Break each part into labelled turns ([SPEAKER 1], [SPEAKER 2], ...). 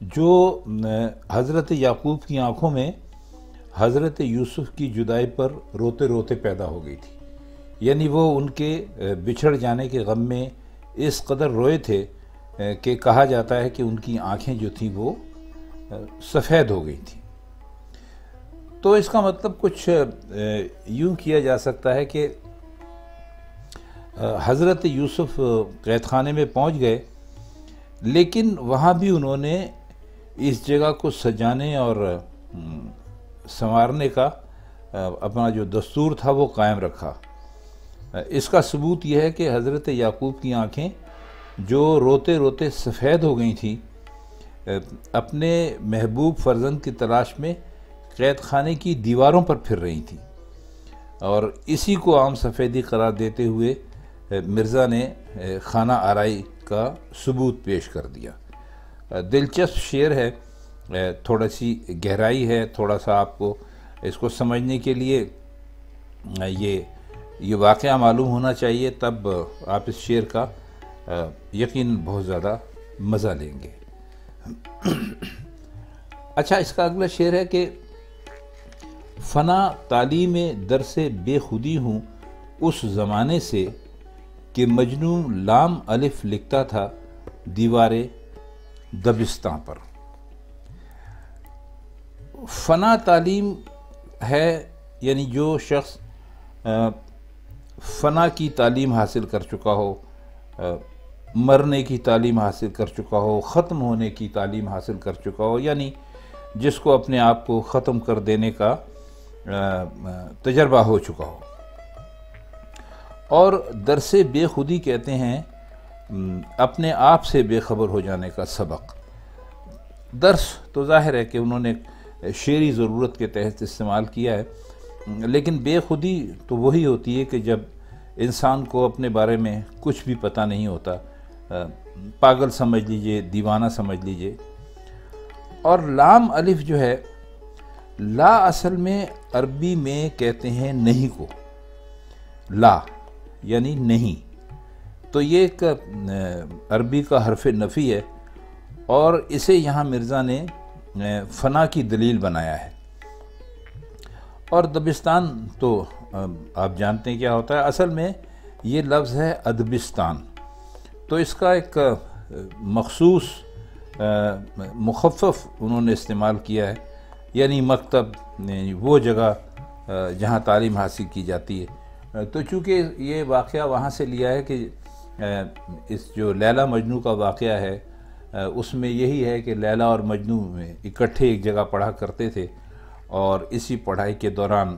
[SPEAKER 1] جو حضرت یعقوب کی آنکھوں میں حضرت یوسف کی جدائی پر روتے روتے پیدا ہو گئی تھی. یعنی وہ ان کے بچھڑ جانے کے غم میں اس قدر روئے تھے کہ کہا جاتا ہے کہ ان کی آنکھیں جو تھیں وہ سفید ہو گئی تھیں. تو اس کا مطلب کچھ یوں کیا جا سکتا ہے کہ حضرت یوسف قید خانے میں پہنچ گئے، لیکن وہاں بھی انہوں نے اس جگہ کو سجانے اور سنوارنے کا اپنا جو دستور تھا وہ قائم رکھا. اس کا ثبوت یہ ہے کہ حضرت یعقوب کی آنکھیں جو روتے روتے سفید ہو گئی تھیں، اپنے محبوب فرزند کی تلاش میں قید خانے کی دیواروں پر پھر رہی تھیں، اور اسی کو عام سفیدی قرار دیتے ہوئے مرزا نے خانہ آرائی کا ثبوت پیش کر دیا. دلچسپ شعر ہے، تھوڑا سی گہرائی ہے، تھوڑا سا آپ کو اس کو سمجھنے کے لیے یہ واقعہ معلوم ہونا چاہیے، تب آپ اس شعر کا یقین بہت زیادہ مزہ لیں گے. اچھا، اس کا اگلا شعر ہے کہ فنا تعلیم درس بے خودی ہوں اس زمانے سے کہ مجنوں لام الف لکھتا تھا دیوار دبستاں پر. فنا تعلیم ہے یعنی جو شخص فنا کی تعلیم حاصل کر چکا ہو، مرنے کی تعلیم حاصل کر چکا ہو، ختم ہونے کی تعلیم حاصل کر چکا ہو، یعنی جس کو اپنے آپ کو ختم کر دینے کا تجربہ ہو چکا ہو. اور درس بے خودی کہتے ہیں اپنے آپ سے بے خبر ہو جانے کا سبق. درس تو ظاہر ہے کہ انہوں نے شعری ضرورت کے تحت استعمال کیا ہے، لیکن بے خودی تو وہی ہوتی ہے کہ جب انسان کو اپنے بارے میں کچھ بھی پتہ نہیں ہوتا، پاگل سمجھ لیجئے، دیوانہ سمجھ لیجئے. اور لام الف جو ہے، لا اصل میں عربی میں کہتے ہیں نہیں کو، لا یعنی نہیں. تو یہ ایک عربی کا حرف نفی ہے، اور اسے یہاں مرزا نے فنا کی دلیل بنایا ہے. اور دبستان تو آپ جانتے ہیں کیا ہوتا ہے، اصل میں یہ لفظ ہے ادبستان. تو اس کا ایک مخصوص مخفف انہوں نے استعمال کیا ہے، یعنی مکتب، وہ جگہ جہاں تعلیم حاصل کی جاتی ہے. تو چونکہ یہ واقعہ وہاں سے لیا ہے کہ اس جو لیلا مجنوں کا واقعہ ہے اس میں یہی ہے کہ لیلا اور مجنوں اکٹھے ایک جگہ پڑھا کرتے تھے، اور اسی پڑھائی کے دوران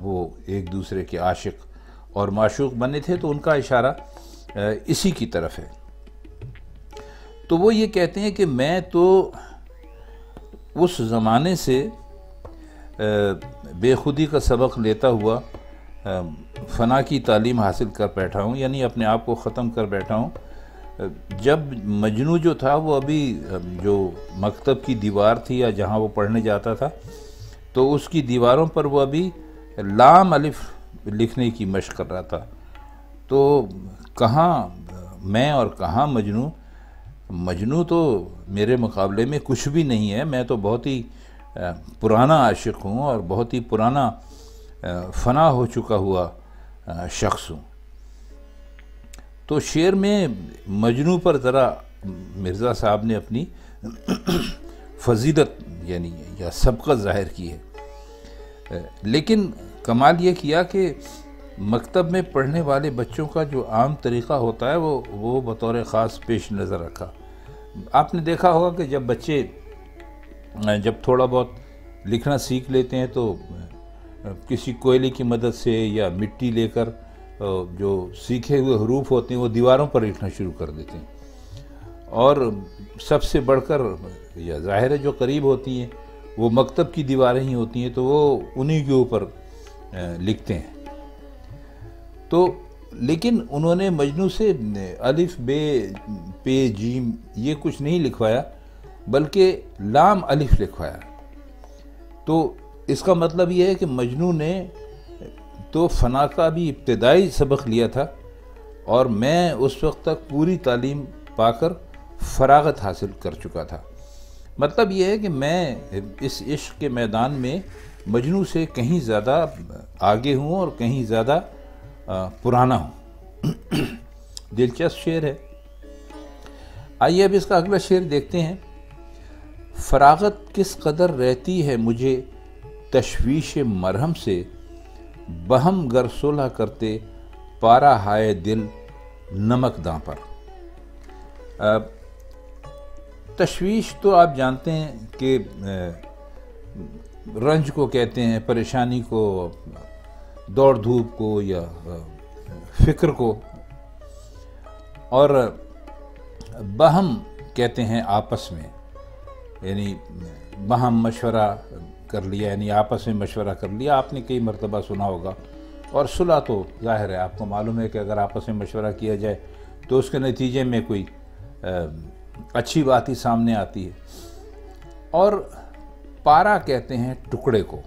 [SPEAKER 1] وہ ایک دوسرے کے عاشق اور معشوق بنے تھے، تو ان کا اشارہ اسی کی طرف ہے. تو وہ یہ کہتے ہیں کہ میں تو اس زمانے سے بے خودی کا سبق لیتا ہوا فنا کی تعلیم حاصل کر بیٹھا ہوں، یعنی اپنے آپ کو ختم کر بیٹھا ہوں. جب مجنوں جو تھا وہ ابھی جو مکتب کی دیوار تھی یا جہاں وہ پڑھنے جاتا تھا، تو اس کی دیواروں پر وہ ابھی لام الف لکھنے کی مشق کر رہا تھا. تو کہاں میں اور کہاں مجنوں تو میرے مقابلے میں کچھ بھی نہیں ہے. میں تو بہت ہی پرانا عاشق ہوں اور بہت ہی پرانا فنا ہو چکا ہوا شخص ہوں. تو شعر میں مجنوں پر ذرا مرزا صاحب نے اپنی فضیلت یعنی یا سبقت ظاہر کی ہے، لیکن کمال یہ کیا کہ مکتب میں پڑھنے والے بچوں کا جو عام طریقہ ہوتا ہے وہ بطور خاص پیش نظر رکھا. آپ نے دیکھا ہوگا کہ جب بچے جب تھوڑا بہت لکھنا سیکھ لیتے ہیں تو کسی کوئلے کی مدد سے یا مٹی لے کر جو سیکھے ہوئے حروف ہوتے ہیں وہ دیواروں پر لکھنا شروع کر دیتے ہیں، اور سب سے بڑھ کر یا ظاہر ہے جو قریب ہوتی ہیں وہ مکتب کی دیواریں ہی ہوتی ہیں، تو وہ انہی کے اوپر لکھتے ہیں. تو لیکن انہوں نے مجنوں سے الف بے پے جیم یہ کچھ نہیں لکھوایا، بلکہ لام الف لکھوایا. تو اس کا مطلب یہ ہے کہ مجنوں نے تو فنا کا بھی ابتدائی سبق لیا تھا، اور میں اس وقت تک پوری تعلیم پا کر فراغت حاصل کر چکا تھا. مطلب یہ ہے کہ میں اس عشق کے میدان میں مجنوں سے کہیں زیادہ آگے ہوں اور کہیں زیادہ پرانا ہوں۔ دلچسپ شعر ہے۔ آئیے اب اس کا اگلا شعر دیکھتے ہیں۔ فراغت کس قدر رہتی ہے مجھے تشویش مرہم سے، بہم گر صلح کرتے پارا ہائے دل نمک داں پر۔ تشویش تو آپ جانتے ہیں کہ رنج کو کہتے ہیں، پریشانی کو، دوڑ دھوپ کو یا فکر کو، اور بہم کہتے ہیں آپس میں، یعنی بہم مشورہ کر لیا، یعنی آپس میں مشورہ کر لیا۔ آپ نے کئی مرتبہ سنا ہوگا۔ اور صلح تو ظاہر ہے، آپ کو معلوم ہے کہ اگر آپس میں مشورہ کیا جائے تو اس کے نتیجے میں کوئی اچھی بات ہی سامنے آتی ہے۔ اور پارا کہتے ہیں ٹکڑے کو،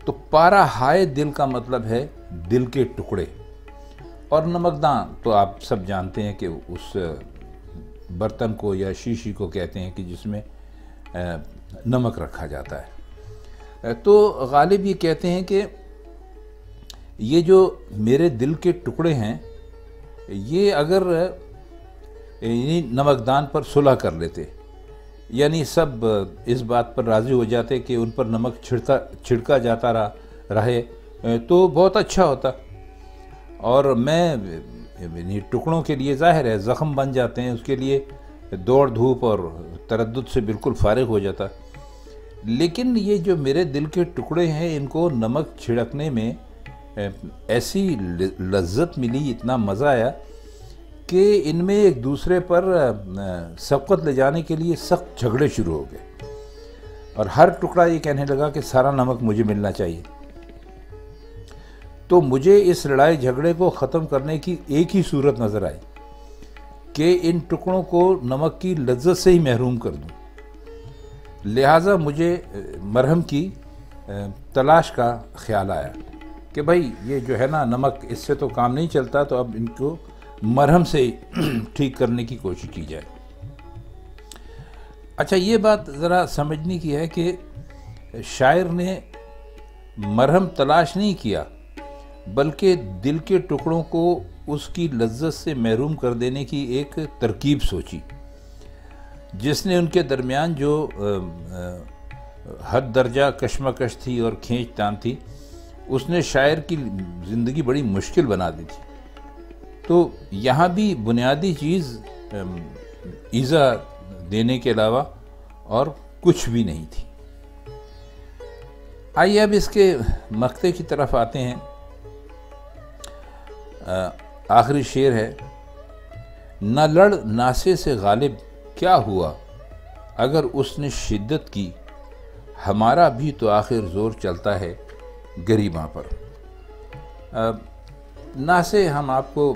[SPEAKER 1] تو پارا ہائے دل کا مطلب ہے دل کے ٹکڑے، اور نمکداں تو آپ سب جانتے ہیں کہ اس برتن کو یا شیشی کو کہتے ہیں کہ جس میں نمک رکھا جاتا ہے۔ تو غالب یہ کہتے ہیں کہ یہ جو میرے دل کے ٹکڑے ہیں، یہ اگر نمکدان پر صلح کر لیتے، یعنی سب اس بات پر راضی ہو جاتے کہ ان پر نمک چھڑکا جاتا رہے تو بہت اچھا ہوتا، اور میں ٹکڑوں کے لیے ظاہر ہے زخم بن جاتے ہیں، اس کے لیے دوڑ دھوپ اور تردد سے بالکل فارغ ہو جاتا۔ لیکن یہ جو میرے دل کے ٹکڑے ہیں، ان کو نمک چھڑکنے میں ایسی لذت ملی، اتنا مزہ آیا کہ ان میں ایک دوسرے پر سبقت لے جانے کے لیے سخت جھگڑے شروع ہو گئے، اور ہر ٹکڑا یہ کہنے لگا کہ سارا نمک مجھے ملنا چاہیے۔ تو مجھے اس لڑائی جھگڑے کو ختم کرنے کی ایک ہی صورت نظر آئی کہ ان ٹکڑوں کو نمک کی لذت سے ہی محروم کر دوں، لہٰذا مجھے مرہم کی تلاش کا خیال آیا کہ بھائی یہ جو ہے نا نمک، اس سے تو کام نہیں چلتا، تو اب ان کو مرہم سے ٹھیک کرنے کی کوشش کی جائے۔ اچھا، یہ بات ذرا سمجھنے کی ہے کہ شاعر نے مرہم تلاش نہیں کیا، بلکہ دل کے ٹکڑوں کو اس کی لذت سے محروم کر دینے کی ایک ترکیب سوچی، جس نے ان کے درمیان جو حد درجہ کشمکش تھی اور کھینچ تان تھی، اس نے شاعر کی زندگی بڑی مشکل بنا دی تھی۔ تو یہاں بھی بنیادی چیز ایذا دینے کے علاوہ اور کچھ بھی نہیں تھی۔ آئیے اب اس کے مقطع کی طرف آتے ہیں۔ آخری شعر ہے۔ نہ لڑ ناسے سے غالب کیا ہوا، اگر اس نے شدت کی، ہمارا بھی تو آخر زور چلتا ہے گریباں پر۔ ناسے ہم آپ کو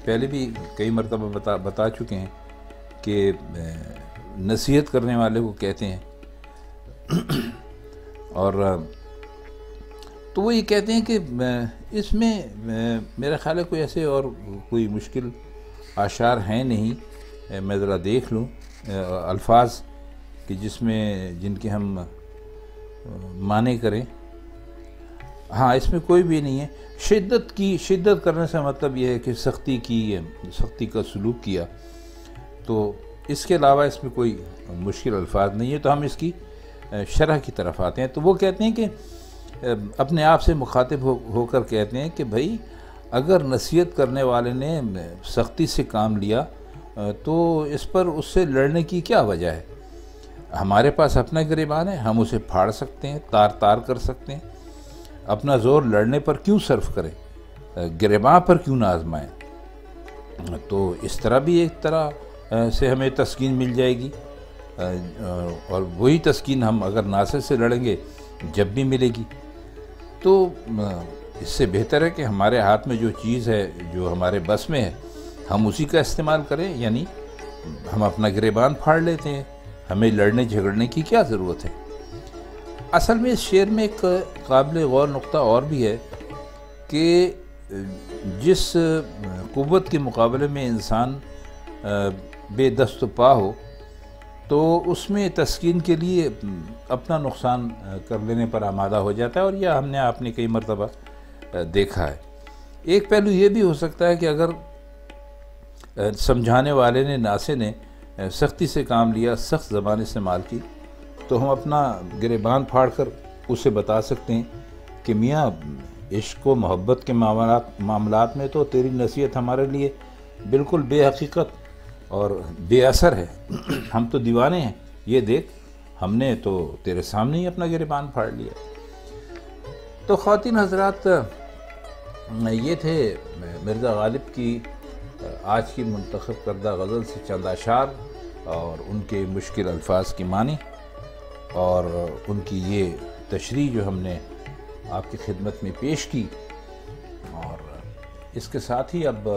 [SPEAKER 1] پہلے بھی کئی مرتبہ بتا چکے ہیں کہ نصیحت کرنے والے کو کہتے ہیں، اور تو وہ یہ کہتے ہیں کہ اس میں میرا خیال ہے کوئی ایسے اور کوئی مشکل اشعار ہیں نہیں، میں ذرا دیکھ لوں الفاظ کہ جن کے ہم معنی کریں۔ ہاں، اس میں کوئی بھی نہیں ہے۔ شدت کرنے سے مطلب یہ ہے کہ سختی کا سلوک کیا، تو اس کے علاوہ اس میں کوئی مشکل الفاظ نہیں ہے۔ تو ہم اس کی شرح کی طرف آتے ہیں۔ تو وہ کہتے ہیں کہ اپنے آپ سے مخاطب ہو کر کہتے ہیں کہ بھائی اگر نصیحت کرنے والے نے سختی سے کام لیا تو اس پر اس سے لڑنے کی کیا وجہ ہے؟ ہمارے پاس اپنا گریبان ہے، ہم اسے پھاڑ سکتے ہیں، تار کر سکتے ہیں۔ اپنا زور لڑنے پر کیوں صرف کریں، گریباں پر کیوں نہ آزمائیں؟ تو اس طرح بھی ایک طرح سے ہمیں تسکین مل جائے گی، اور وہی تسکین ہم اگر ناصر سے لڑیں گے جب بھی ملے گی۔ تو اس سے بہتر ہے کہ ہمارے ہاتھ میں جو چیز ہے، جو ہمارے بس میں ہے، ہم اسی کا استعمال کریں، یعنی ہم اپنا گریبان پھاڑ لیتے ہیں، ہمیں لڑنے جھگڑنے کی کیا ضرورت ہے؟ اصل میں اس شعر میں ایک قابل غور نقطہ اور بھی ہے کہ جس قوت کے مقابلے میں انسان بے دست و پا ہو، تو اس میں تسکین کے لیے اپنا نقصان کر لینے پر آمادہ ہو جاتا ہے، اور یہ ہم نے آپ نے کئی مرتبہ دیکھا ہے۔ ایک پہلو یہ بھی ہو سکتا ہے کہ اگر سمجھانے والے نے، ناصح نے سختی سے کام لیا، سخت زبان استعمال کی، تو ہم اپنا گریبان پھاڑ کر اسے بتا سکتے ہیں کہ میاں عشق و محبت کے معاملات میں تو تیری نصیحت ہمارے لیے بالکل بے حقیقت اور بے اثر ہے، ہم تو دیوانے ہیں، یہ دیکھ ہم نے تو تیرے سامنے ہی اپنا گریبان پھاڑ لیا۔ تو خواتین حضرات، یہ تھے مرزا غالب کی آج کی منتخب کردہ غزل سے چند اشعار اور ان کے مشکل الفاظ کی معنی، اور ان کی یہ تشریح جو ہم نے آپ کی خدمت میں پیش کی۔ اور اس کے ساتھ ہی اب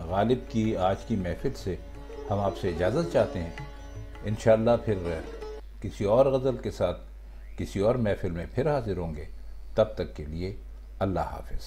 [SPEAKER 1] غالب کی آج کی محفل سے ہم آپ سے اجازت چاہتے ہیں۔ انشاءاللہ پھر کسی اور غزل کے ساتھ کسی اور محفل میں پھر حاضر ہوں گے، تب تک کے لیے اللہ حافظ۔